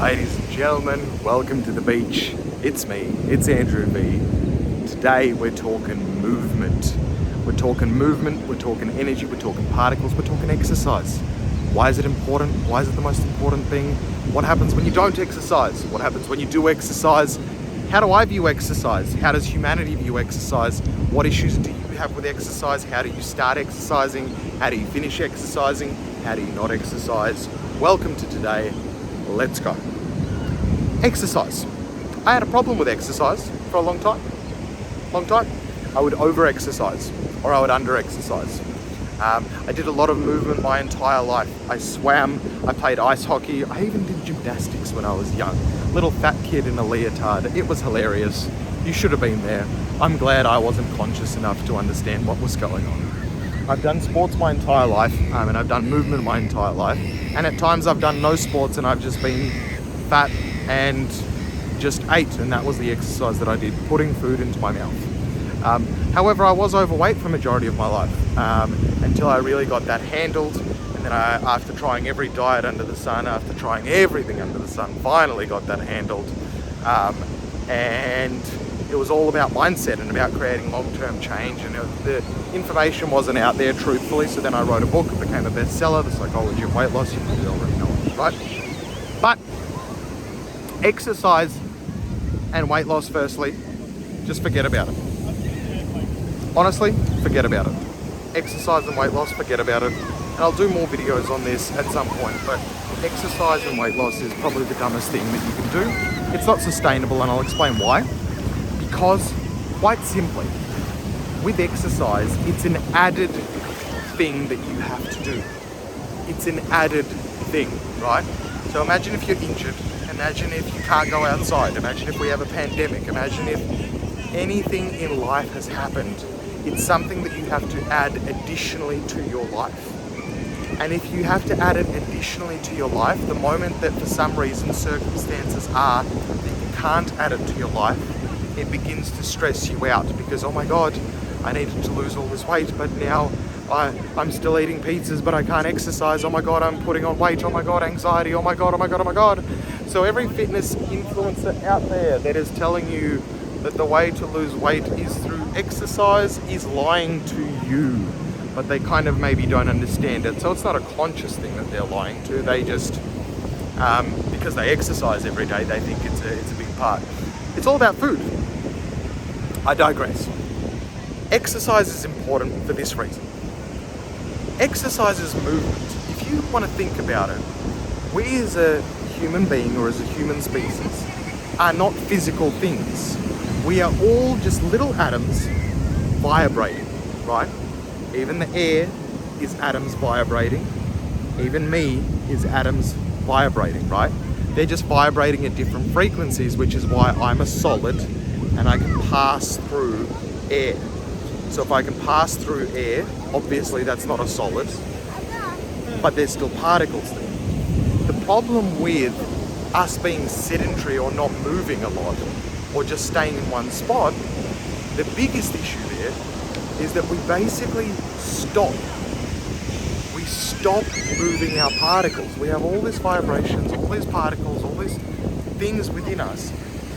Ladies and gentlemen, welcome to the beach. It's me, it's Andrew V. Today we're talking movement. We're talking movement, we're talking energy, we're talking particles, we're talking exercise. Why is it important? Why is it the most important thing? What happens when you don't exercise? What happens when you do exercise? How do I view exercise? How does humanity view exercise? What issues do you have with exercise? How do you start exercising? How do you finish exercising? How do you not exercise? Welcome to today. Let's go. Exercise. I had a problem with exercise for a long time. I would over-exercise or I would under-exercise. I did a lot of movement my entire life. I swam, I played ice hockey, I even did gymnastics when I was young. Little fat kid in a leotard. It was hilarious. You should have been there. I'm glad I wasn't conscious enough to understand what was going on. I've done sports my entire life, and I've done movement my entire life. And at times I've done no sports and I've just been fat and just ate, and that was the exercise that I did, putting food into my mouth. However, I was overweight for a majority of my life until I really got that handled. And then after trying every diet under the sun, after trying everything under the sun, finally got that handled. And it was all about mindset and about creating long-term change, and the information wasn't out there truthfully. So then I wrote a book, it became a bestseller, The Psychology of Weight Loss. You probably already know it, right? But exercise and weight loss, firstly, just forget about it. Honestly, forget about it. Exercise and weight loss, forget about it. And I'll do more videos on this at some point, but exercise and weight loss is probably the dumbest thing that you can do. It's not sustainable, and I'll explain why. Because, quite simply, with exercise, it's an added thing that you have to do. It's an added thing, right? So imagine if you're injured, imagine if you can't go outside, imagine if we have a pandemic, imagine if anything in life has happened. It's something that you have to add additionally to your life. And if you have to add it additionally to your life, the moment that for some reason circumstances are that you can't add it to your life, it begins to stress you out because, oh my God, I needed to lose all this weight, but now I'm still eating pizzas, but I can't exercise. Oh my God, I'm putting on weight. Oh my God, anxiety. Oh my God, oh my God, oh my God. So every fitness influencer out there that is telling you that the way to lose weight is through exercise is lying to you, but they kind of maybe don't understand it. So it's not a conscious thing that they're lying to. They just, because they exercise every day, they think it's a big part. It's all about food. I digress. Exercise is important for this reason. Exercise is movement. If you want to think about it, we as a human being or as a human species are not physical things. We are all just little atoms vibrating, right? Even the air is atoms vibrating. Even me is atoms vibrating, right? They're just vibrating at different frequencies, which is why I'm a solid and I can pass through air. So if I can pass through air, obviously that's not a solid, but there's still particles there. The problem with us being sedentary or not moving a lot or just staying in one spot, the biggest issue there is that we basically stop. We stop moving our particles. We have all these vibrations, all these particles, all these things within us,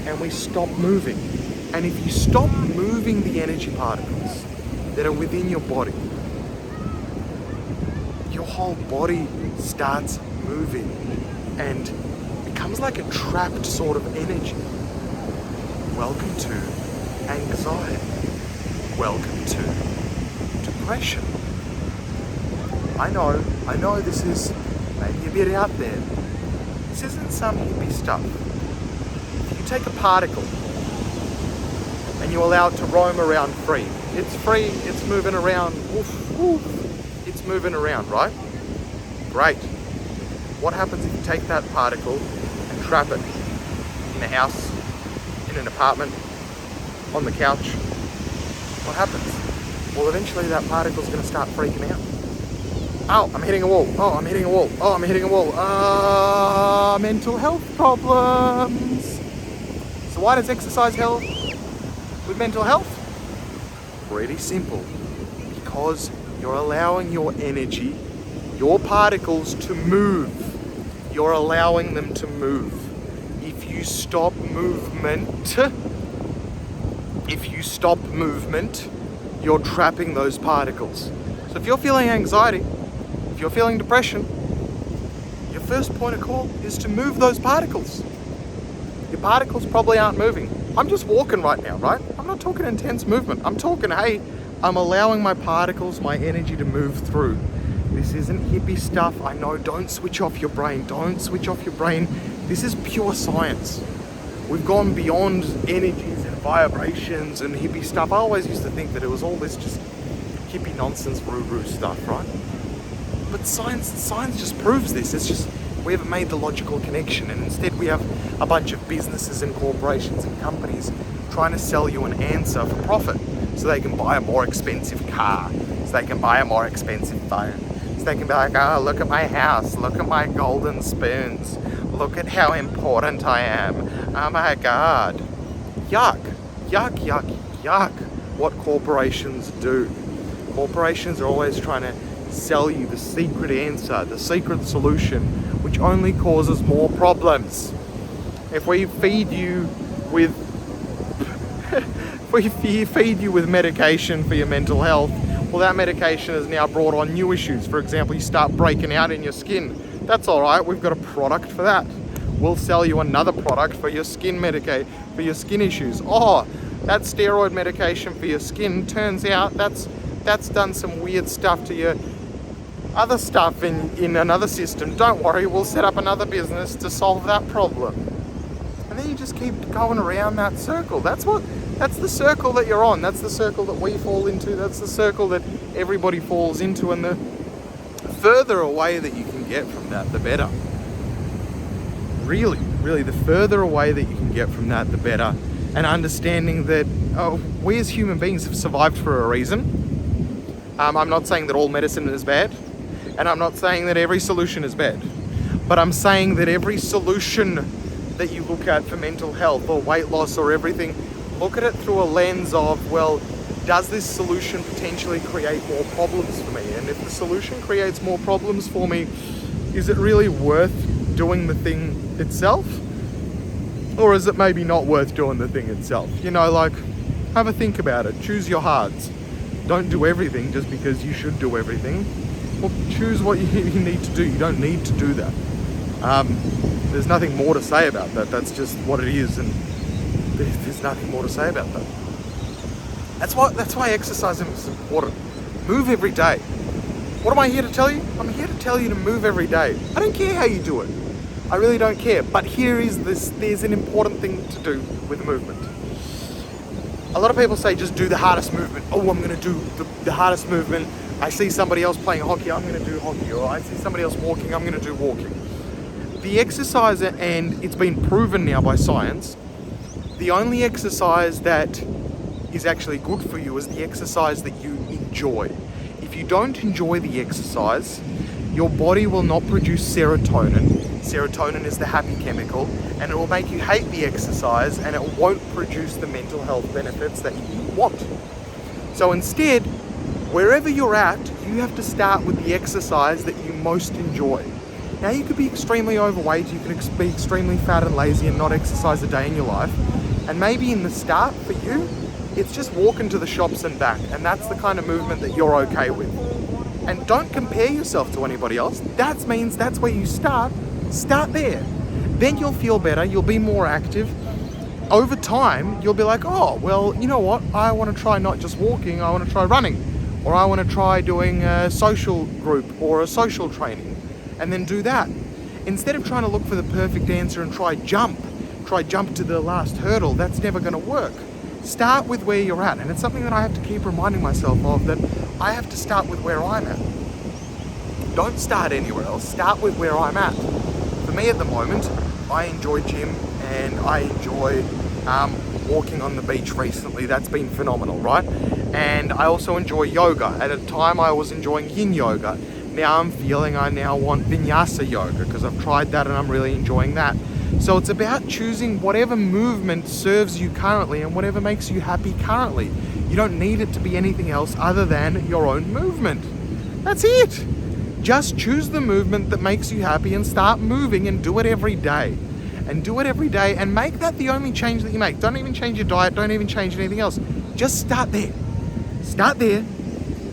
and we stop moving. And if you stop moving the energy particles that are within your body, your whole body starts moving and becomes like a trapped sort of energy. Welcome to anxiety. Welcome to depression. I know this is maybe a bit out there. This isn't some hippie stuff. If you take a particle and you allow it to roam around free, it's moving around, woof, woof, it's moving around, right? Great. What happens if you take that particle and trap it in a house, in an apartment, on the couch? What happens? Well, eventually that particle's going to start freaking out. Oh, I'm hitting a wall. Oh, I'm hitting a wall. Oh, I'm hitting a wall. Mental health problems. So why does exercise help with mental health? Pretty simple. Because you're allowing your energy, your particles to move. You're allowing them to move. you stop movement, you're trapping those particles. So if you're feeling anxiety, if you're feeling depression, your first point of call is to move those particles. Your particles probably aren't moving. I'm just walking right now, right? I'm not talking intense movement. I'm talking, hey, I'm allowing my particles, my energy to move through. This isn't hippie stuff. I know, don't switch off your brain. Don't switch off your brain. This is pure science. We've gone beyond energies and vibrations and hippie stuff. I always used to think that it was all this just hippie nonsense, woo-woo stuff, right? But science just proves this. It's just we haven't made the logical connection, and instead we have a bunch of businesses and corporations and companies trying to sell you an answer for profit, so they can buy a more expensive car, so they can buy a more expensive phone, so they can be like, oh, look at my house, look at my golden spoons, look at how important I am, oh my God. Yuck, yuck, yuck, yuck, what corporations do. Corporations are always trying to sell you the secret answer, the secret solution, which only causes more problems. If we feed you with medication for your mental health, well, that medication has now brought on new issues. For example, you start breaking out in your skin. That's all right. We've got a product for that. We'll sell you another product for your skin for your skin issues. Oh, that steroid medication for your skin, turns out that's done some weird stuff to your other stuff in another system. Don't worry, we'll set up another business to solve that problem. And then you just keep going around that circle. That's the circle that you're on. That's the circle that we fall into. That's the circle that everybody falls into. And the further away that you can get from that, the better. Really, the further away that you can get from that, the better. And understanding that we as human beings have survived for a reason. I'm not saying that all medicine is bad, and I'm not saying that every solution is bad, but I'm saying that every solution that you look at for mental health or weight loss or everything, look at it through a lens of, well, does this solution potentially create more problems for me? And if the solution creates more problems for me, is it really worth doing the thing itself? Or is it maybe not worth doing the thing itself? You know, like, have a think about it. Choose your hearts. Don't do everything just because you should do everything. Well, choose what you need to do. You don't need to do that. There's nothing more to say about that. That's just what it is, and there's nothing more to say about that. That's why exercising is important. Move every day. What am I here to tell you? I'm here to tell you to move every day. I don't care how you do it. I really don't care. But there's an important thing to do with movement. A lot of people say just do the hardest movement. Oh, I'm going to do the hardest movement. I see somebody else playing hockey, I'm going to do hockey. Or I see somebody else walking, I'm going to do walking. The exercise, and it's been proven now by science, the only exercise that is actually good for you is the exercise that you enjoy. If you don't enjoy the exercise, your body will not produce serotonin. Serotonin is the happy chemical, and it will make you hate the exercise, and it won't produce the mental health benefits that you want. So instead, wherever you're at, you have to start with the exercise that you most enjoy. Now, you could be extremely overweight, you can be extremely fat and lazy and not exercise a day in your life. And maybe in the start for you, it's just walking to the shops and back, and that's the kind of movement that you're okay with. And don't compare yourself to anybody else. That means that's where you start. Start there. Then you'll feel better, you'll be more active. Over time, you'll be like, oh, well, you know what? I want to try not just walking, I want to try running. Or I want to try doing a social group or a social training, and then do that. Instead of trying to look for the perfect answer and try jump to the last hurdle, that's never going to work. Start with where you're at, and it's something that I have to keep reminding myself of, that I have to start with where I'm at. Don't start anywhere else, start with where I'm at. For me at the moment, I enjoy gym, and I enjoy walking on the beach recently. That's been phenomenal, right? And I also enjoy yoga. At a time I was enjoying yin yoga. Now I'm feeling I now want vinyasa yoga because I've tried that and I'm really enjoying that. So it's about choosing whatever movement serves you currently and whatever makes you happy currently. You don't need it to be anything else other than your own movement. That's it. Just choose the movement that makes you happy and start moving, and do it every day. and do it every day and make that the only change that you make. Don't even change your diet, don't even change anything else. Just start there. Start there.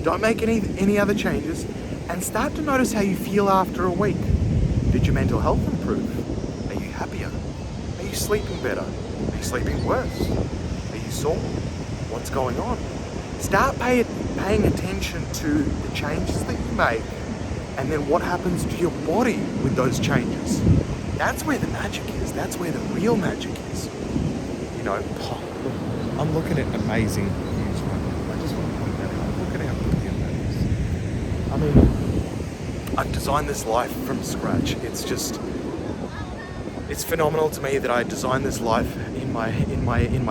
Don't make any other changes, and start to notice how you feel after a week. Did your mental health improve? Are you happier? Are you sleeping better? Are you sleeping worse? Are you sore? What's going on? Start paying attention to the changes that you make, and then what happens to your body with those changes. That's where the magic is. That's where the real magic is. You know, I'm looking at amazing views right now. I just want to point that out. Look at how brilliant that is. I mean, I've designed this life from scratch. It's phenomenal to me that I designed this life in my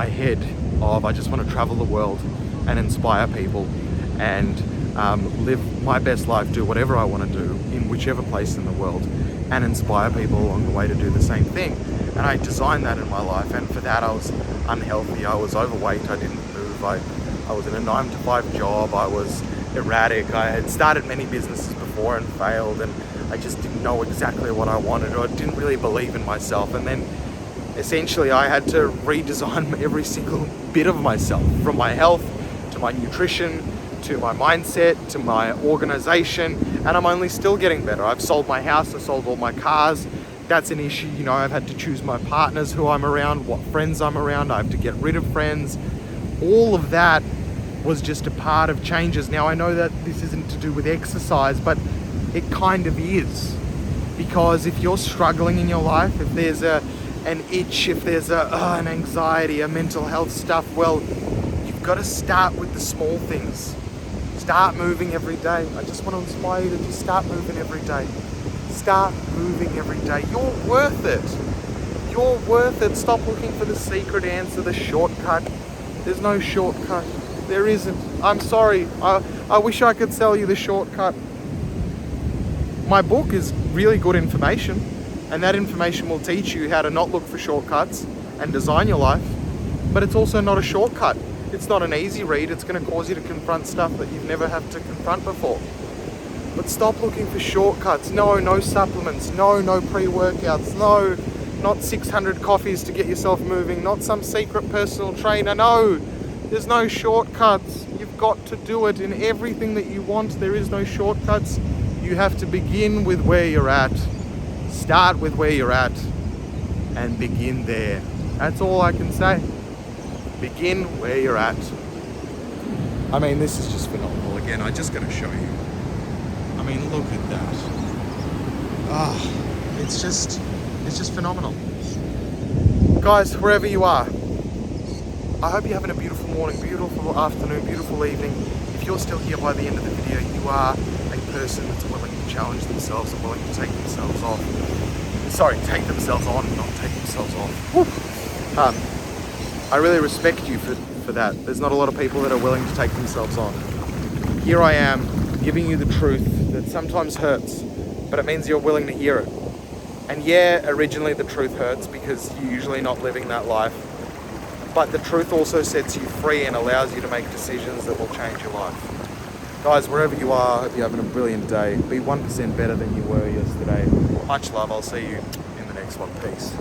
head of I just want to travel the world and inspire people and live my best life, do whatever I want to do in whichever place in the world, and inspire people along the way to do the same thing. And I designed that in my life, and for that I was unhealthy, I was overweight, I didn't move, I was in a 9-to-5 job, I was erratic, I had started many businesses before and failed, and I just didn't know exactly what I wanted, or I didn't really believe in myself. And then essentially I had to redesign every single bit of myself, from my health to my nutrition to my mindset to my organization, and I'm only still getting better. I've sold my house, I sold all my cars. That's an issue, you know. I've had to choose my partners, who I'm around, what friends I'm around. I have to get rid of friends. All of that was just a part of changes. Now I know that this isn't to do with exercise, but it kind of is, because if you're struggling in your life, if there's an itch, if there's an anxiety, a mental health stuff, well, you've got to start with the small things. Start moving every day. I just want to inspire you to just start moving every day. Start moving every day. You're worth it. You're worth it. Stop looking for the secret answer, the shortcut. There's no shortcut. There isn't. I'm sorry. I wish I could sell you the shortcut. My book is really good information, and that information will teach you how to not look for shortcuts and design your life, but it's also not a shortcut. It's not an easy read. It's going to cause you to confront stuff that you've never had to confront before. But stop looking for shortcuts. No supplements. No pre-workouts. No, not 600 coffees to get yourself moving. Not some secret personal trainer. No, there's no shortcuts. You've got to do it in everything that you want. There is no shortcuts. You have to begin with where you're at. Start with where you're at and begin there. That's all I can say. Begin where you're at. I mean, this is just phenomenal. Again, I just got to show you. I mean, look at that. It's just phenomenal. Guys, wherever you are, I hope you're having a beautiful morning, beautiful afternoon, beautiful evening. If you're still here by the end of the video, you are a person that's willing to challenge themselves and willing to take themselves off. Sorry, take themselves on, not take themselves off. Woo. I really respect you for that. There's not a lot of people that are willing to take themselves on. Here I am, giving you the truth that sometimes hurts, but it means you're willing to hear it. And yeah, originally the truth hurts because you're usually not living that life. But the truth also sets you free and allows you to make decisions that will change your life. Guys, wherever you are, I hope you're having a brilliant day. Be 1% better than you were yesterday. Much love. I'll see you in the next one. Peace.